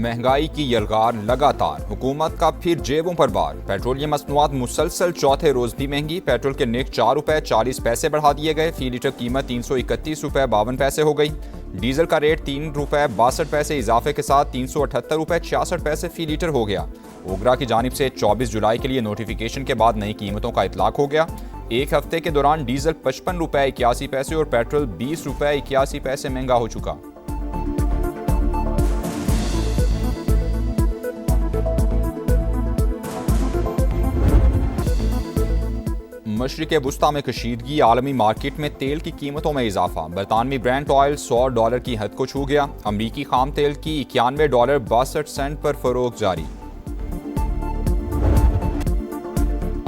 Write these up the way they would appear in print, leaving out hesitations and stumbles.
महंगाई की यलगार लगातार, हुकूमत का फिर जेबों पर भार। पेट्रोलियम मसनूआत मुसलसल चौथे रोज भी महंगी। पेट्रोल के निक 4 रुपए 40 पैसे बढ़ा दिए गए। फी लीटर कीमत 331 रुपए 52 पैसे हो गई। डीजल का रेट 3 रुपए 62 पैसे इजाफे के साथ 378 रुपए 66 पैसे फी लीटर हो गया। ओगरा की जानिब से 24 जुलाई के लिए नोटिफिकेशन के बाद नई कीमतों का इतलाक हो गया। एक हफ्ते के दौरान डीजल 55 रुपए 81 पैसे और पेट्रोल 20 रुपए 81 पैसे महंगा हो चुका। मशरिक़ वुस्ता में कशीदगी, आलमी मार्केट में तेल की कीमतों में इजाफा। बरतानवी ब्रेंट ऑयल $100 की हद को छू गया। अमरीकी खाम तेल की $91.62 पर फरोख्त जारी।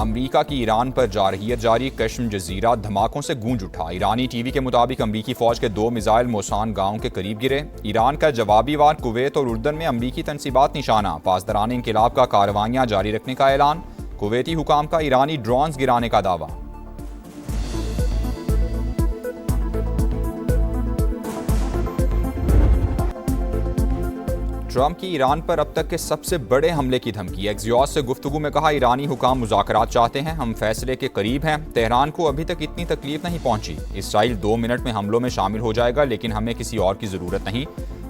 अमरीका की ईरान पर जारहियत जारी। कश्म जजीरा धमाकों से गूंज उठा। ईरानी टीवी के मुताबिक अमरीकी फौज के 2 मिसाइल मोसान गांव के करीब गिरे। ईरान का जवाबी वार कुवैत और उर्दन में अमरीकी तनसीबात निशाना। पासदारान इंकिलाब का कार्रवाइयां जारी रखने का ऐलान। कुवैती हुकाम का ईरानी ड्रोन्स गिराने का दावा। ट्रंप की ईरान पर अब तक के सबसे बड़े हमले की धमकी। एक्सियोस से गुफ्तगू में कहा, ईरानी हुकाम मुज़ाकरात चाहते हैं, हम फैसले के करीब हैं। तेहरान को अभी तक इतनी तकलीफ नहीं पहुंची। इसराइल 2 मिनट में हमलों में शामिल हो जाएगा, लेकिन हमें किसी और की ज़रूरत नहीं।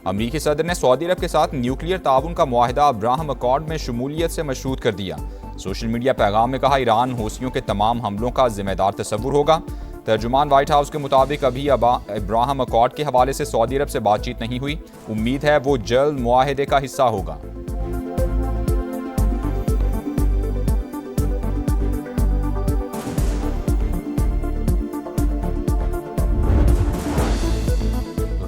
अमरीकी सदर ने सऊदी अरब के साथ न्यूक्लियर ताउन का मुआहिदा अब्राहम अकॉर्ड में शमूलियत से मशरूत कर दिया। सोशल मीडिया पैगाम में कहा, ईरान हौसियों के तमाम हमलों का जिम्मेदार तस्वुर होगा। तर्जुमान व्हाइट हाउस के मुताबिक अभी अब्राहम अकॉर्ड के हवाले से सऊदी अरब से बातचीत नहीं हुई। उम्मीद है वो जल्द मुआहिदे का हिस्सा होगा।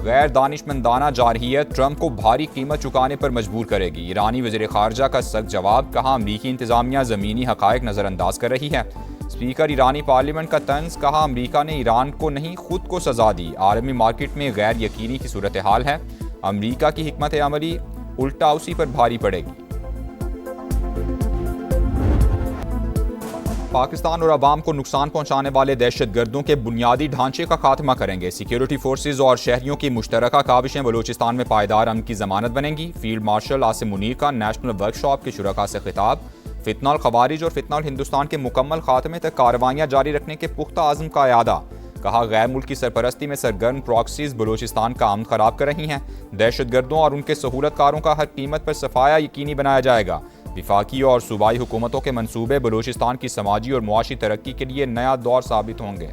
गैर दानिशमंदाना जारहियत ट्रंप को भारी कीमत चुकाने पर मजबूर करेगी। ईरानी वज़ीर ख़ारजा का सख्त जवाब। कहा, अमरीकी इंतज़ामिया ज़मीनी हक़ाइक़ नज़रअंदाज कर रही है। स्पीकर ईरानी पार्लियामेंट का तंज। कहा, अमरीका ने ईरान को नहीं खुद को सजा दी। आलमी मार्केट में गैर यकीनी की सूरत हाल है। अमरीका की हिकमत अमली उल्टा उसी पर भारी पड़ेगी। पाकिस्तान और अवाम को नुकसान पहुंचाने वाले दहशतगर्दों के बुनियादी ढांचे का खात्मा करेंगे। सिक्योरिटी फोर्सेज और शहरियों की मुश्तरका काविशें बलूचिस्तान में पायदार अमन की जमानत बनेंगी। फील्ड मार्शल आसिम मुनीर का नेशनल वर्कशॉप के शुरका से खिताब। फितनल खवारिज और फितनल हिंदुस्तान के मुकम्मल खात्मे तक कार्रवाइयां जारी रखने के पुख्ता आज़म का यादा। कहा, गैर मुल्क की सरपरस्ती में सरगर्म प्रॉक्सीज बलूचिस्तान का अमन खराब कर रही हैं। दहशतगर्दों और उनके सहूलतकारों का हर कीमत पर सफाया यकीनी बनाया जाएगा। विफाकी और सूबाई हुकूमतों के मंसूबे बलूचिस्तान की समाजी और मुआशी तरक्की के लिए नया दौर साबित होंगे।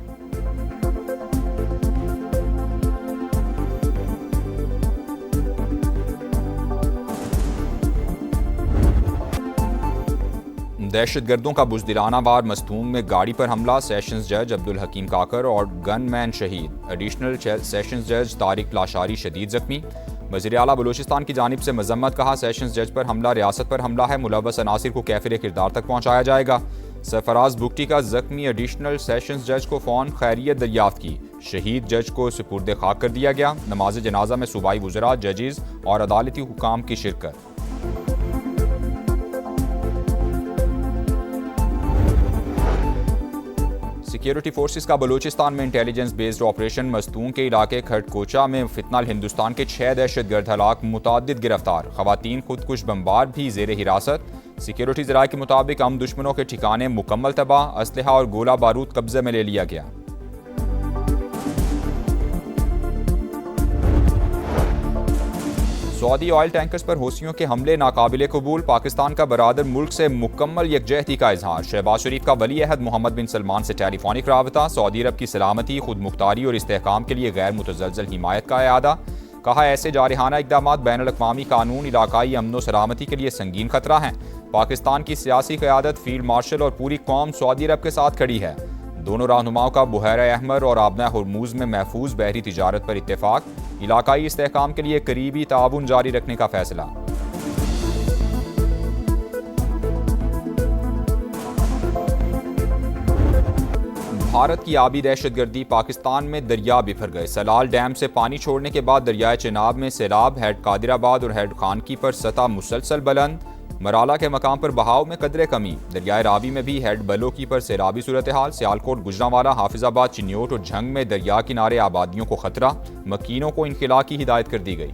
दहशतगर्दों का बुज़दिलाना वार मस्तूम में गाड़ी पर हमला। सेशंस जज अब्दुल हकीम काकर और गनमैन शहीद। एडिशनल सेशंस जज तारिक लाशारी शदीद जख्मी। वज़ीर आला बलूचिस्तान की जानिब से मजम्मत। कहा, सेशंस जज पर हमला रियासत पर हमला है। मुलव्वस अनासिर को कैफिर किरदार तक पहुंचाया जाएगा। सरफराज बुगटी का जख्मी एडिशनल सेशंस जज को फ़ौन खैरियत दरियाफ्त की। शहीद जज को सुपुर्द खाक कर दिया गया। नमाज जनाजा में सूबाई वज़रा, जजेस और अदालती हुकाम की शिरकत। सिक्योरिटी फोर्सेस का बलूचिस्तान में इंटेलिजेंस बेस्ड ऑपरेशन। मस्तून के इलाके खड़कोचा में फितनल हिंदुस्तान के 6 दहशतगर्द हलाक, मुतादिद गिरफ्तार। खवातीन खुदकुश बमबार भी जेर हिरासत। सिक्योरिटी ज़राए के मुताबिक हम दुश्मनों के ठिकाने मुकम्मल तबाह। असलहा और गोला बारूद कब्जे में ले लिया गया। सऊदी ऑयल टैंकर्स पर हौसियों के हमले नाकाबिले कबूल। पाकिस्तान का बरादर मुल्क से मुकम्मल यकजहती का इजहार। शहबाज शरीफ का वली अहद मोहम्मद बिन सलमान से टेलीफोनिक राबता। सऊदी अरब की सलामती, खुद मुख्तारी और इस्तेहकाम के लिए गैर मुतज़लज़ल हिमायत का इआदा। कहा, ऐसे जारहाना इक़दामात बैनुल-अक़वामी कानून, इलाकाई अमन व सलामती के लिए संगीन खतरा हैं। पाकिस्तान की सियासी क़यादत, फील्ड मार्शल और पूरी कौम सऊदी अरब के साथ खड़ी है। दोनों रहनुमाओं का बुहैरा अहमर और आबना हुर्मुज़ में महफूज बहरी तिजारत पर इत्तेफाक। इलाकाई इस्तेहकाम के लिए करीबी ताउन जारी रखने का फैसला। भारत की आबी दहशतगर्दी। पाकिस्तान में दरिया बिफर गए। सलाल डैम से पानी छोड़ने के बाद दरियाए चिनाब में सैलाब। हेड कादिराबाद और हेड खानकी पर सतह मुसलसल बुलंद। मराला के मकाम पर बहाव में कदरे कमी। दरियाए रावी में भी हेड बलोकी पर सैलाबी सूरत हाल। सियालकोट, गुजरांवाला, हाफिजाबाद, चिन्योट और झंग में दरिया किनारे आबादियों को खतरा। मकीनों को इनखला की हिदायत कर दी गई।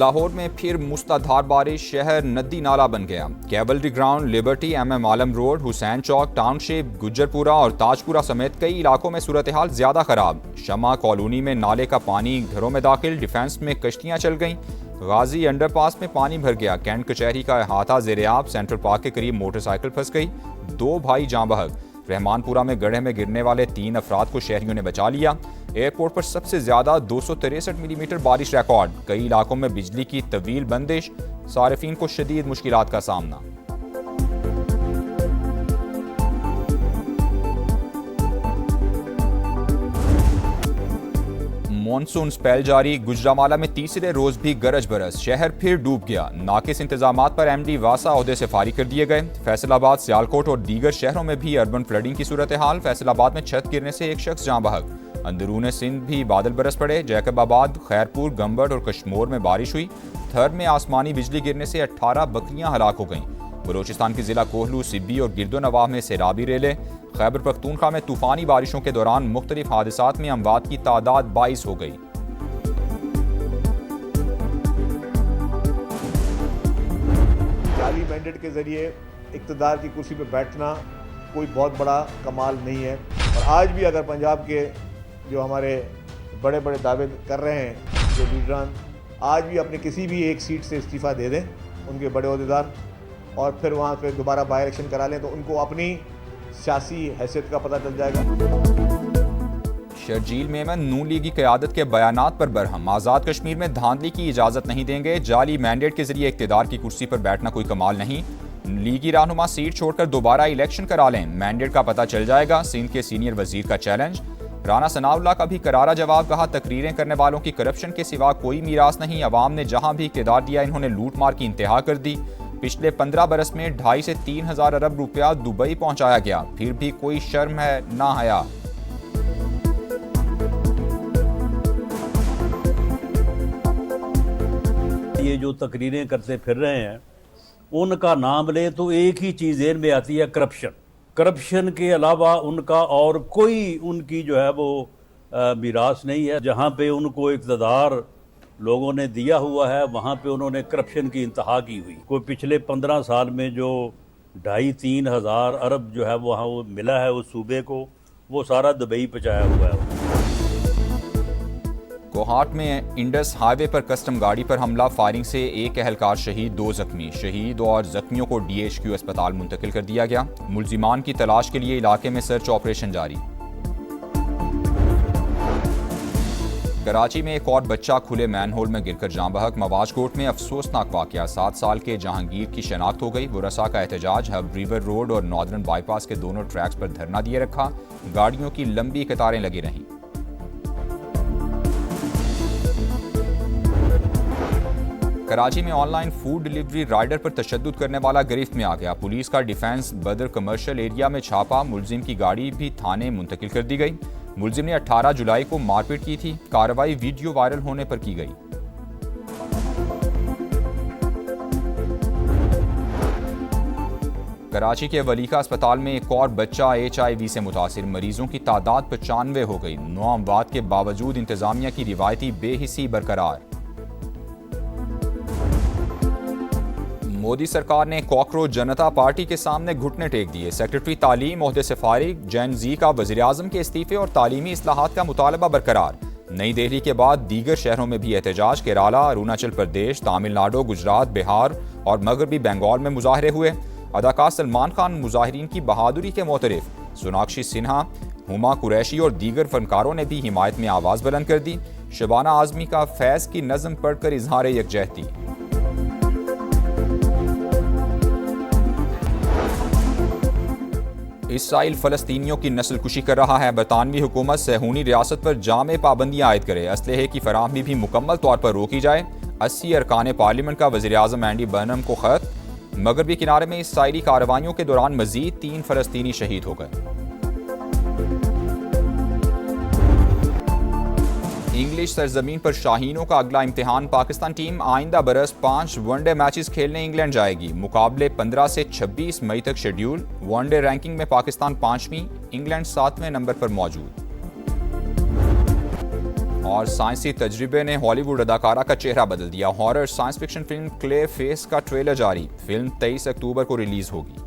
लाहौर में फिर मूसलाधार बारिश, शहर नदी नाला बन गया। कैवलरी ग्राउंड, लिबर्टी, MM आलम रोड, हुसैन चौक, टाउनशिप, गुज्जरपुरा और ताजपुरा समेत कई इलाकों में सूरत हाल ज्यादा खराब। शमा कॉलोनी में नाले का पानी घरों में दाखिल, डिफेंस में कश्तियां चल गईं। गाजी अंडरपास में पानी भर गया, कैंट कचहरी का अहाता ज़ेरे-आब, सेंट्रल पार्क के करीब मोटरसाइकिल फंस गई, 2 भाई जाँ बहक। रहमानपुरा में गड्ढे में गिरने वाले 3 अफराद को शहरियों ने बचा लिया। एयरपोर्ट पर सबसे ज्यादा 263 मिलीमीटर बारिश रिकॉर्ड, कई इलाकों में बिजली की तवील बंदिश, सारिफीन को शदीद मुश्किलात का सामना। मॉनसून स्पेल जारी, गुजरांवाला में तीसरे रोज भी गरज बरस, शहर फिर डूब गया। नाकिस इंतजामात पर MD वासा ओहदे से फारिग कर दिए गए। फैसलाबाद, सियालकोट और दीगर शहरों में भी अर्बन फ्लडिंग की सूरत हाल, फैसलाबाद में छत गिरने से एक शख्स जाँ बहक। अंदरून सिंध भी बादल बरस पड़े, जैकबाबाद, खैरपुर, गंबड़ और कश्मोर में बारिश हुई। थर में आसमानी बिजली गिरने से 18 बकरियां हलाक हो गईं। बलोचिस्तान के जिला कोहलू, सिब्बी और गिरदो नवाह में सैलाबी रेले। खैबर पख्तूनख्वा में तूफानी बारिशों के दौरान मुख्तलिफ हादसात में अमवात की तादाद 22 हो गई। जाली मैंडेट के जरिए इक़्तिदार की कुर्सी पर बैठना कोई बहुत बड़ा कमाल नहीं है। और आज भी अगर पंजाब के जो हमारे बड़े बड़े दावे कर रहे हैं, जो लीडरान आज भी अपने किसी भी एक सीट से इस्तीफ़ा दे दें, उनके बड़े ओहदेदार, और फिर वहाँ पे दोबारा बाई इलेक्शन करा लें, तो उनको अपनी सियासी हैसियत का पता चल जाएगा। शर्जील मेमन नून लीग की क़यादत के बयानात पर बरहम, आज़ाद कश्मीर में धांधली की इजाज़त नहीं देंगे, जाली मैंडेट के जरिए इक़्तिदार की कुर्सी पर बैठना कोई कमाल नहीं, लीगी रहनुमा सीट छोड़कर दोबारा इलेक्शन करा लें, मैंडेट का पता चल जाएगा, सिंध के सीनियर वजीर का चैलेंज। राना सनाउल्लाह का भी करारा जवाब, कहा तकरीरें करने वालों की करप्शन के सिवा कोई मीरास नहीं, अवाम ने जहां भी इक़्तिदार दिया इन्होंने लूट मार की इंतहा कर दी। पिछले 15 बरस में 2.5 से 3 हज़ार अरब रुपया दुबई पहुंचाया गया, फिर भी कोई शर्म है ना हया। ये जो तकरीरें करते फिर रहे हैं, उनका नाम ले तो एक ही चीज़ ज़हन में आती है, करप्शन। करप्शन के अलावा उनका और कोई उनकी जो है वो मीरास नहीं है। जहाँ पे उनको इक़्तिदार लोगों ने दिया हुआ है, वहाँ पे उन्होंने करप्शन की इंतहा की हुई। कोई पिछले 15 साल में जो 2.5-3 हज़ार अरब जो है वहाँ वो मिला है उस सूबे को, वो सारा दुबई पहुँचाया हुआ है। कोहाट में इंडस हाईवे पर कस्टम गाड़ी पर हमला, फायरिंग से एक एहलकार शहीद, 2 जख्मी। शहीद और जख्मियों को DHQ अस्पताल मुंतकिल कर दिया गया। मुलजिमान की तलाश के लिए इलाके में सर्च ऑपरेशन जारी। कराची में एक और बच्चा खुले मैनहोल में गिरकर जाँ बहक, मवाजकोट में अफसोसनाक वाकया, 7 साल के जहांगीर की शनाख्त हो गई। वरसा का एहतजाज, हब रिवर रोड और नॉर्दर्न बाईपास के दोनों ट्रैक्स पर धरना दिए रखा, गाड़ियों की लंबी कतारें लगी रहीं। कराची में ऑनलाइन फूड डिलीवरी राइडर पर तशद्दुद करने वाला गिरफ्त में आ गया। पुलिस का डिफेंस बदर कमर्शियल एरिया में छापा, मुलजिम की गाड़ी भी थाने मुंतकिल कर दी गई। मुलजिम ने 18 जुलाई को मारपीट की थी, कार्रवाई वीडियो वायरल होने पर की गई। कराची के वलीका अस्पताल में एक और बच्चा HIV से मुतासिर, मरीजों की तादाद 95 हो गई। 9 अमवात के बावजूद इंतजामिया की रिवायती बेहिसी बरकरार। मोदी सरकार ने कॉकरोच जनता पार्टी के सामने घुटने टेक दिए। सेक्रेटरी तालीम ओहदे से फारिग, जैन जी का वज़ीर-ए-आज़म के इस्तीफे और तालीमी इस्लाहात का मुतालबा बरकरार। नई दिल्ली के बाद दीगर शहरों में भी एहतजाज, केरला, अरुणाचल प्रदेश, तमिलनाडु, गुजरात, बिहार और मगरबी बंगाल में मुजाहरे हुए। अदाकार सलमान खान मुजाहिरीन की बहादुरी के मोतरफ, सोनाक्षी सिन्हा, हुमा कुरैशी और दीगर फनकारों ने भी हिमायत में आवाज़ बुलंद कर दी। शबाना आज़मी का फैज़ की नज़म पढ़कर इजहार यकजहती। इसराइल फ़लस्तीनियों की नस्लकुशी कर रहा है, बरतानवी हुकूमत सहूनी रियासत पर जामे पाबंदियाँ आयद करे, असलहे की फराहमी भी मुकम्मल तौर पर रोकी जाए। 80 अरकान पार्लियामेंट का वज़ीर-ए-आज़म एंडी बर्नम को खत। मगरबी किनारे में इसराइली कार्रवाइयों के दौरान मजीद 3 फ़लस्तीनी शहीद हो गए। इंग्लिश सरजमीन पर शाहीनों का अगला इम्तिहान, पाकिस्तान टीम आइंदा बरस 5 वनडे मैचेस खेलने इंग्लैंड जाएगी। मुकाबले 15 से 26 मई तक शेड्यूल। वनडे रैंकिंग में पाकिस्तान 5वीं, इंग्लैंड 7वें नंबर पर मौजूद। और साइंसी तजर्बे ने हॉलीवुड अदाकारा का चेहरा बदल दिया। Horror science fiction film clay face का ट्रेलर जारी। फिल्म 23 अक्टूबर को रिलीज होगी।